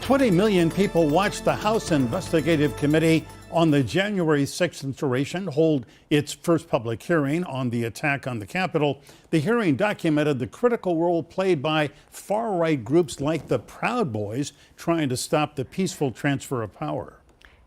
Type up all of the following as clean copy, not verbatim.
20 million people watched the House Investigative Committee on the January 6th insurrection hold its first public hearing on the attack on the Capitol. The hearing documented the critical role played by far-right groups like the Proud Boys trying to stop the peaceful transfer of power.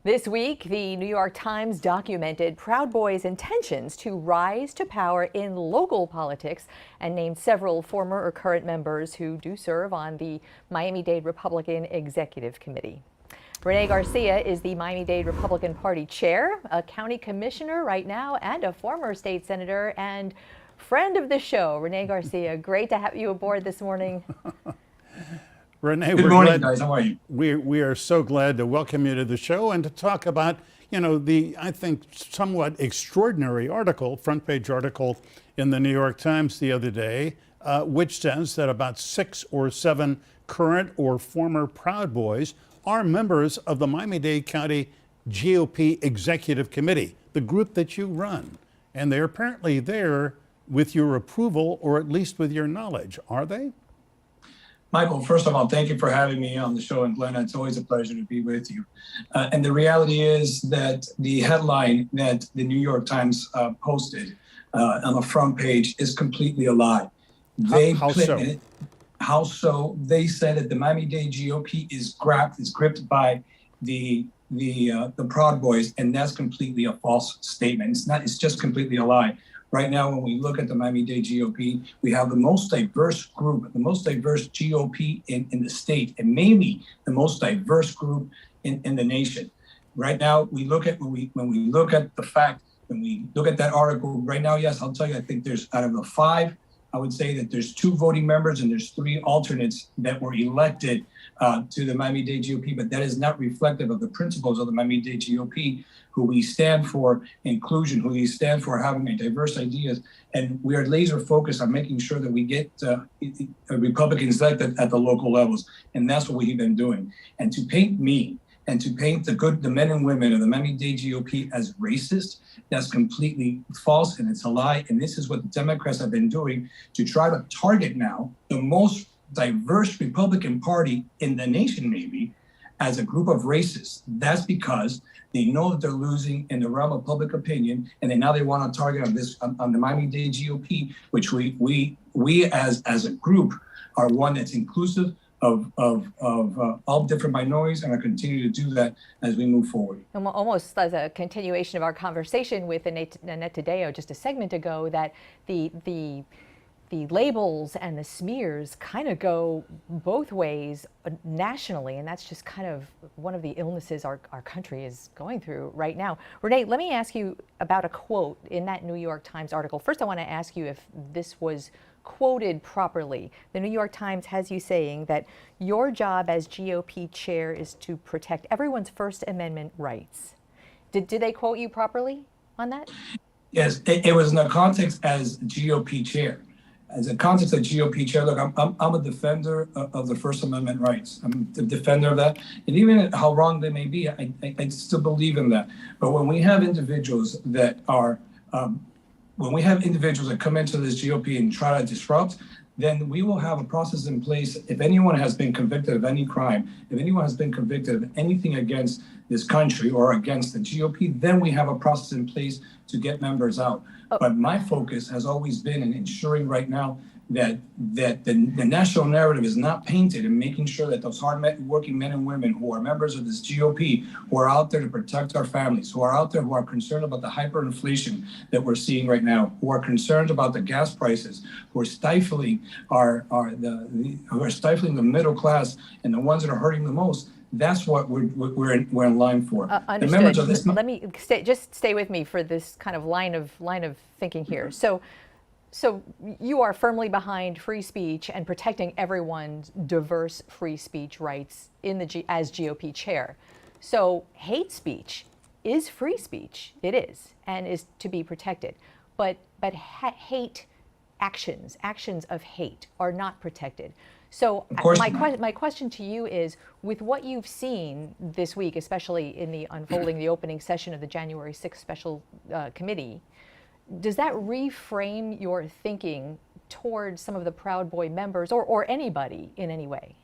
This week, the New York Times documented Proud Boys' intentions to rise to power in local politics and named several former or current members who do serve on the Miami-Dade Republican Executive Committee. Rene Garcia is the Miami-Dade Republican Party chair, a county commissioner right now, and a former state senator and friend of the show. Rene Garcia, great to have you aboard this morning. Rene, good morning, guys. How are you? We are so glad to welcome you to the show and to talk about, the, I think, somewhat extraordinary article, front page article in the New York Times the other day, which says that about 6 or 7 current or former Proud Boys are members of the Miami-Dade County GOP Executive Committee, the group that you run. And they're apparently there with your approval, or at least with your knowledge, are they? Michael, first of all, thank you for having me on the show. And Glenn, it's always a pleasure to be with you. And the reality is that the headline that the New York Times posted on the front page is completely a lie. How so? How so? They said that the Miami-Dade GOP is gripped by the Proud Boys, and that's completely a false statement. It's just completely a lie. Right now, when we look at the Miami-Dade GOP, we have the most diverse group, the most diverse GOP in the state, and maybe the most diverse group in the nation. Right now, we look at when we look at the fact, when we look at that article right now, yes, I'll tell you, I think there's out of the 5, I would say that there's 2 voting members and there's 3 alternates that were elected to the Miami-Dade GOP, but that is not reflective of the principles of the Miami-Dade GOP, who we stand for inclusion, who we stand for having diverse ideas. And we are laser focused on making sure that we get Republicans elected at the local levels. And that's what we've been doing. And to paint me and to paint the men and women of the Miami-Dade GOP as racist, that's completely false and it's a lie. And this is what the Democrats have been doing to try to target now the most diverse Republican Party in the nation, maybe, as a group of racists. That's because they know that they're losing in the realm of public opinion, and now they want to target on the Miami-Dade GOP, which we as a group are one that's inclusive of all different minorities, and are continue to do that as we move forward. And almost as a continuation of our conversation with Annette Taddeo just a segment ago, that the labels and the smears kind of go both ways nationally, and that's just kind of one of the illnesses our country is going through right now. Rene, let me ask you about a quote in that New York Times article. First, I want to ask you if this was quoted properly. The New York Times has you saying that your job as GOP chair is to protect everyone's First Amendment rights. Did they quote you properly on that? Yes, it was in the context as GOP chair. As a context of GOP chair, look, I'm a defender of the First Amendment rights. I'm a defender of that. And even how wrong they may be, I still believe in that. But when we have individuals that are, when we have individuals that come into this GOP and try to disrupt, then we will have a process in place. If anyone has been convicted of any crime, if anyone has been convicted of anything against this country or against the GOP, then we have a process in place to get members out. But my focus has always been in ensuring right now that the national narrative is not painted, and making sure that those hard-working men and women who are members of this GOP, who are out there to protect our families, who are out there who are concerned about the hyperinflation that we're seeing right now, who are concerned about the gas prices, who are stifling who are stifling the middle class and the ones that are hurting the most. That's what we're in line for. Understood. The members of this. Let me stay with me for this kind of line of thinking here. So you are firmly behind free speech and protecting everyone's diverse free speech rights as GOP chair. So hate speech is free speech. It is, and is to be protected. But hate actions of hate are not protected. So my question to you is, with what you've seen this week, especially in the unfolding, the opening session of the January 6th special committee, does that reframe your thinking towards some of the Proud Boy members or anybody in any way?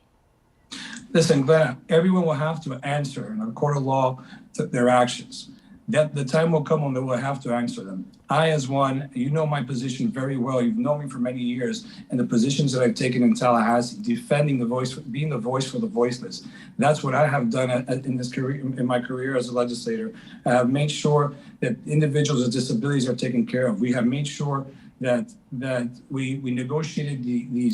Listen, Glenn, everyone will have to answer in a court of law to their actions. That the time will come when they will have to answer them. I, as one, you know my position very well. You've known me for many years, and the positions that I've taken in Tallahassee, defending the voice, being the voice for the voiceless. That's what I have done in this career, in my career as a legislator. I have made sure that individuals with disabilities are taken care of. We have made sure that we negotiated the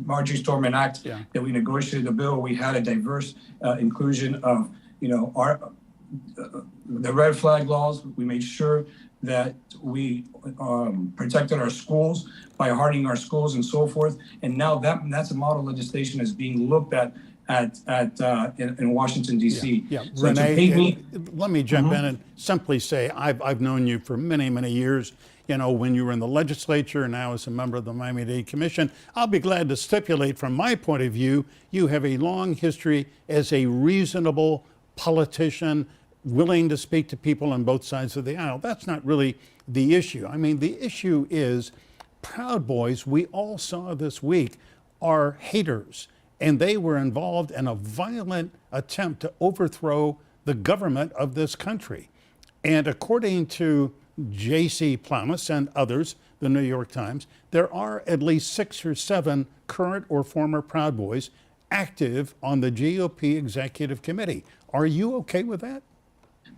Marjorie Stoneman Act, that we negotiated the bill. We had a diverse inclusion of, the red flag laws. We made sure that we protected our schools by hardening our schools and so forth. And now that's a model legislation is being looked at in Washington, D.C. So Rene, let me jump in and simply say I've known you for many, many years. When you were in the legislature and now as a member of the Miami-Dade Commission. I'll be glad to stipulate from my point of view, you have a long history as a reasonable politician, willing to speak to people on both sides of the aisle. That's not really the issue. I mean, the issue is Proud Boys, we all saw this week, are haters. And they were involved in a violent attempt to overthrow the government of this country. And according to J.C. Plamas and others, the New York Times, there are at least 6 or 7 current or former Proud Boys active on the GOP Executive Committee. Are you okay with that?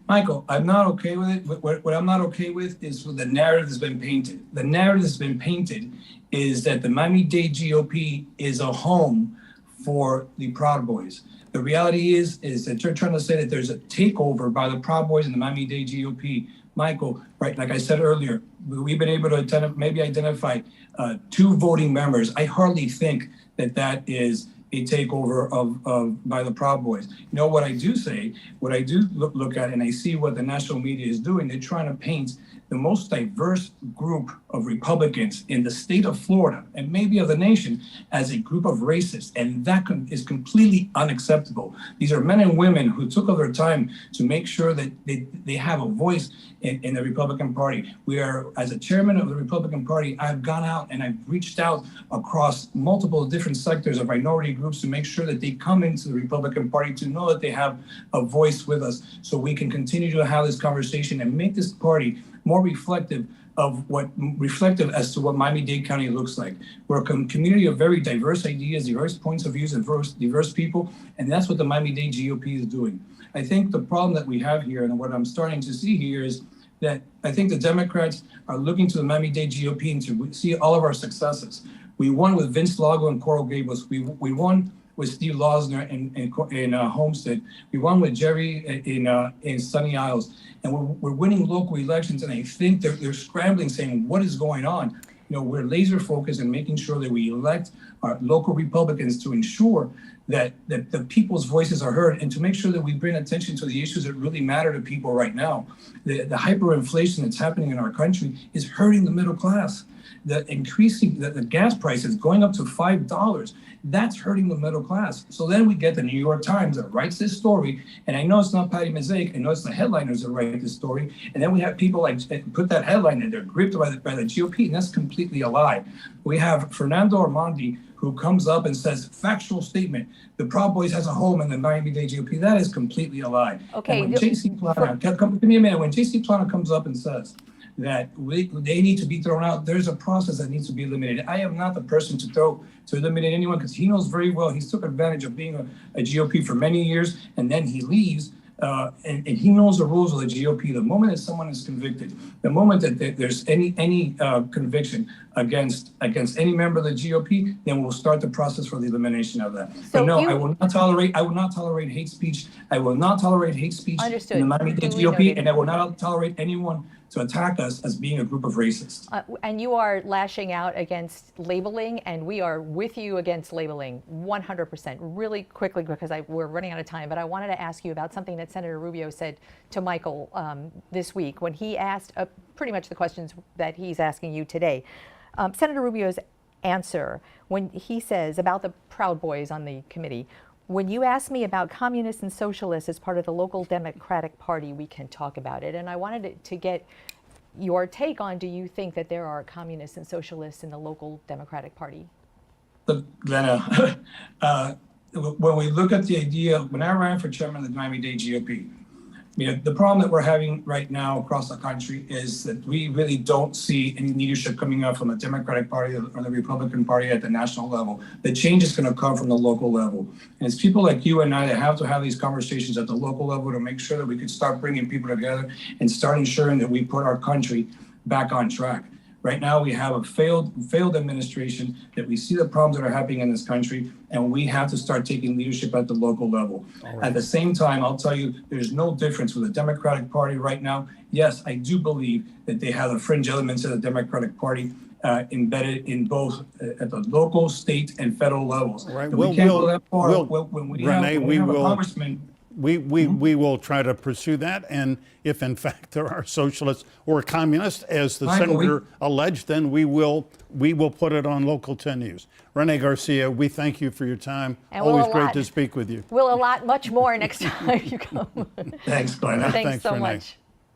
Michael, I'm not okay with it. What I'm not okay with is the narrative that's been painted. The narrative that's been painted is that the Miami-Dade GOP is a home for the Proud Boys. The reality is that you're trying to say that there's a takeover by the Proud Boys and the Miami-Dade GOP. Michael, right, like I said earlier, we've been able to identify 2 voting members. I hardly think that is a takeover by the Proud Boys. What I do say, what I do look at, and I see what the national media is doing, they're trying to paint the most diverse group of Republicans in the state of Florida, and maybe of the nation, as a group of racists. And that is completely unacceptable. These are men and women who took their time to make sure that they have a voice in the Republican Party. We are, as a chairman of the Republican Party, I've gone out and I've reached out across multiple different sectors of minority groups to make sure that they come into the Republican Party, to know that they have a voice with us, so we can continue to have this conversation and make this party more reflective as to what Miami-Dade County looks like. We're a community of very diverse ideas, diverse points of views, and diverse people, and that's what the Miami-Dade GOP is doing. I think the problem that we have here, and what I'm starting to see here, is that I think the Democrats are looking to the Miami-Dade GOP and to see all of our successes. We won with Vince Lago and Coral Gables. We won with Steve Losner in Homestead. We won with Jerry in Sunny Isles. And we're winning local elections, and I think they're scrambling, saying, what is going on? We're laser focused in making sure that we elect our local Republicans to ensure that the people's voices are heard, and to make sure that we bring attention to the issues that really matter to people right now. The hyperinflation that's happening in our country is hurting the middle class. The increasing the gas prices going up to $5, that's hurting the middle class. So then we get the New York Times that writes this story, and I know it's not Patty Mosaic, I know it's the headliners that write this story, and then we have people like put that headline and they're gripped by the GOP, and that's completely a lie. We have Fernando Armandi, who comes up and says, factual statement, the Proud Boys has a home in the Miami-Dade GOP. That is completely a lie. Okay. And when J.C. Plana, give me a minute, when J.C. Plana comes up and says that they need to be thrown out, there's a process that needs to be eliminated. I am not the person to eliminate anyone, because he knows very well, he's took advantage of being a GOP for many years, and then he leaves. And he knows the rules of the GOP. The moment that someone is convicted, the moment that there's any conviction against any member of the GOP, then we'll start the process for the elimination of that. So but no, I will not tolerate hate speech. I will not tolerate hate speech in the Miami-Dade GOP, and I will not tolerate anyone to attack us as being a group of racists. And you are lashing out against labeling, and we are with you against labeling 100%. Really quickly, because we're running out of time, but I wanted to ask you about something that Senator Rubio said to Michael this week when he asked pretty much the questions that he's asking you today. Senator Rubio's answer when he says about the Proud Boys on the committee, when you ask me about communists and socialists as part of the local Democratic Party, we can talk about it. And I wanted to get your take on, do you think that there are communists and socialists in the local Democratic Party? Look, Glenna, when we look at the idea, when I ran for chairman of the Miami-Dade GOP, the problem that we're having right now across the country is that we really don't see any leadership coming up from the Democratic Party or the Republican Party at the national level. The change is going to come from the local level. And it's people like you and I that have to have these conversations at the local level to make sure that we can start bringing people together and start ensuring that we put our country back on track. Right now, we have a failed administration, that we see the problems that are happening in this country, and we have to start taking leadership at the local level. Right. At the same time, I'll tell you, there's no difference with the Democratic Party right now. Yes, I do believe that they have the fringe elements of the Democratic Party embedded in both at the local, state, and federal levels. Right. We can't go that far. When we have a congressman. We will try to pursue that, and if in fact there are socialists or communists, as the senator alleged, then we will put it on Local 10 News. Rene Garcia, we thank you for your time. And always great to speak with you. We'll allot much more next time you come. Thanks, Glenn. Thanks so Rene. much.